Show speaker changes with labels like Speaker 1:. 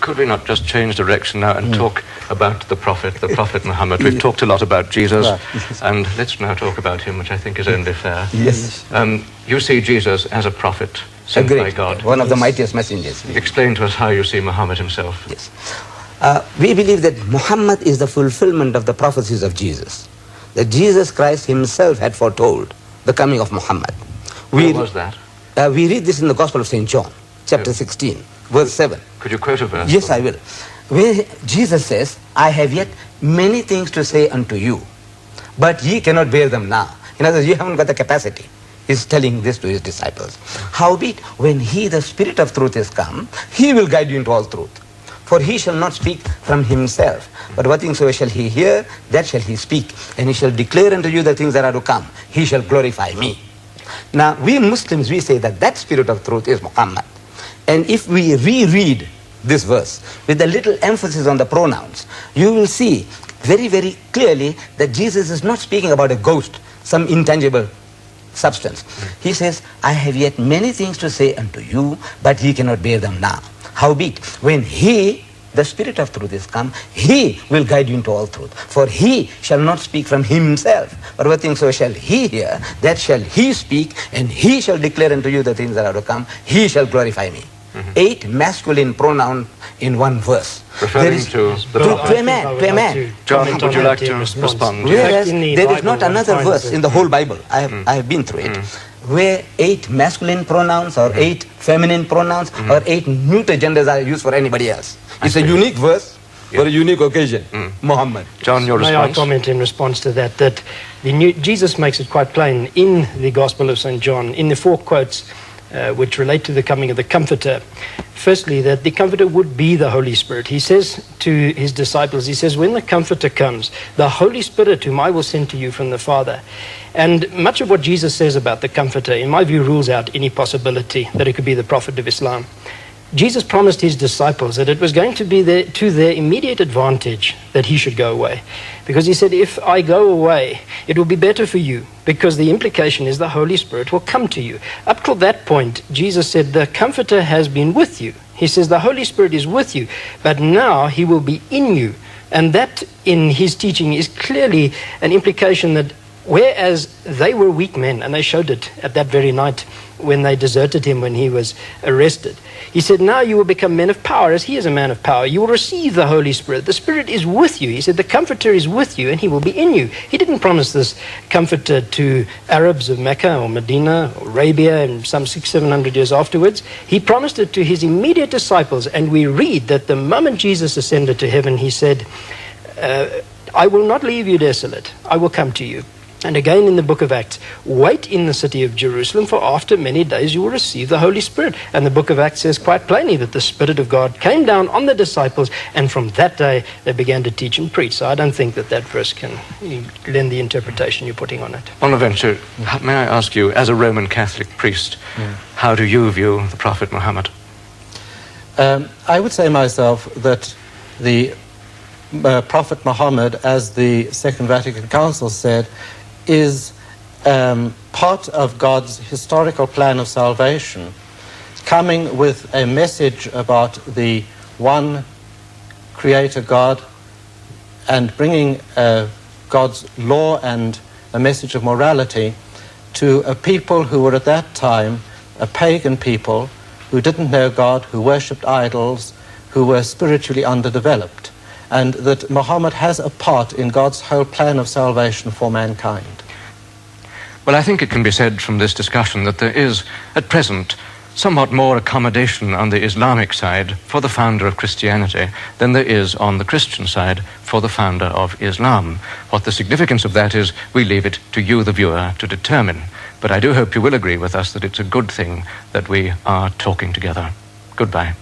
Speaker 1: could we not just change direction now and talk about the Prophet Muhammad? We've talked a lot about Jesus, and let's now talk about him, which I think is only fair.
Speaker 2: Yes.
Speaker 1: You see Jesus as a prophet sent by God.
Speaker 2: One of the mightiest messengers.
Speaker 1: Explain to us how you see Muhammad himself.
Speaker 2: Yes. We believe that Muhammad is the fulfillment of the prophecies of Jesus. That Jesus Christ himself had foretold the coming of Muhammad.
Speaker 1: Where was that?
Speaker 2: We read this in the Gospel of St. John, chapter 16, verse 7.
Speaker 1: Could you quote a verse?
Speaker 2: Yes, I will. Where Jesus says, I have yet many things to say unto you, but ye cannot bear them now. In other words, you haven't got the capacity. He's telling this to his disciples. Howbeit, when he, the Spirit of truth, is come, he will guide you into all truth. For he shall not speak from himself, but what things shall he hear, that shall he speak. And he shall declare unto you the things that are to come. He shall glorify me. Now, we Muslims, we say that that Spirit of truth is Muhammad. And if we reread this verse with a little emphasis on the pronouns, you will see very, very clearly that Jesus is not speaking about a ghost, some intangible substance. He says, I have yet many things to say unto you, but ye cannot bear them now. Howbeit, when he, the Spirit of truth, is come, he will guide you into all truth. For he shall not speak from himself, but what things so shall he hear, that shall he speak, and he shall declare unto you the things that are to come. He shall glorify me. 8 masculine pronouns in one verse.
Speaker 1: Referring to
Speaker 2: a man.
Speaker 1: John, would you like to respond?
Speaker 2: Whereas there is not another verse in the whole Bible, I have been through it, where 8 masculine pronouns or 8 feminine pronouns or 8 neuter genders are used for anybody else. It's a unique verse for a unique occasion. Muhammad.
Speaker 1: John, your response?
Speaker 3: May I comment in response to that? That Jesus makes it quite plain in the Gospel of St. John, in the 4 quotes which relate to the coming of the Comforter. Firstly, that the Comforter would be the Holy Spirit. He says to his disciples, he says, when the Comforter comes, the Holy Spirit whom I will send to you from the Father. And much of what Jesus says about the Comforter, in my view, rules out any possibility that it could be the Prophet of Islam. Jesus promised his disciples that it was going to be to their immediate advantage that he should go away. Because he said, if I go away, it will be better for you, because the implication is the Holy Spirit will come to you. Up till that point, Jesus said, the Comforter has been with you. He says, the Holy Spirit is with you, but now he will be in you. And that, in his teaching, is clearly an implication that whereas they were weak men, and they showed it at that very night when they deserted him when he was arrested, he said, now you will become men of power, as he is a man of power. You will receive the Holy Spirit. The Spirit is with you. He said, the Comforter is with you, and he will be in you. He didn't promise this Comforter to Arabs of Mecca or Medina or Arabia and some 600-700 years afterwards. He promised it to his immediate disciples, and we read that the moment Jesus ascended to heaven, he said, I will not leave you desolate. I will come to you. And again in the book of Acts, wait in the city of Jerusalem, for after many days you will receive the Holy Spirit. And the book of Acts says quite plainly that the Spirit of God came down on the disciples, and from that day they began to teach and preach. So I don't think that that verse can lend the interpretation you're putting on it.
Speaker 1: Bonaventure, may I ask you, as a Roman Catholic priest, how do you view the Prophet Muhammad?
Speaker 4: I would say myself that the Prophet Muhammad, as the Second Vatican Council said, is part of God's historical plan of salvation, coming with a message about the one Creator God and bringing God's law and a message of morality to a people who were at that time a pagan people who didn't know God, who worshipped idols, who were spiritually underdeveloped. And that Muhammad has a part in God's whole plan of salvation for mankind.
Speaker 1: Well, I think it can be said from this discussion that there is, at present, somewhat more accommodation on the Islamic side for the founder of Christianity than there is on the Christian side for the founder of Islam. What the significance of that is, we leave it to you, the viewer, to determine. But I do hope you will agree with us that it's a good thing that we are talking together. Goodbye.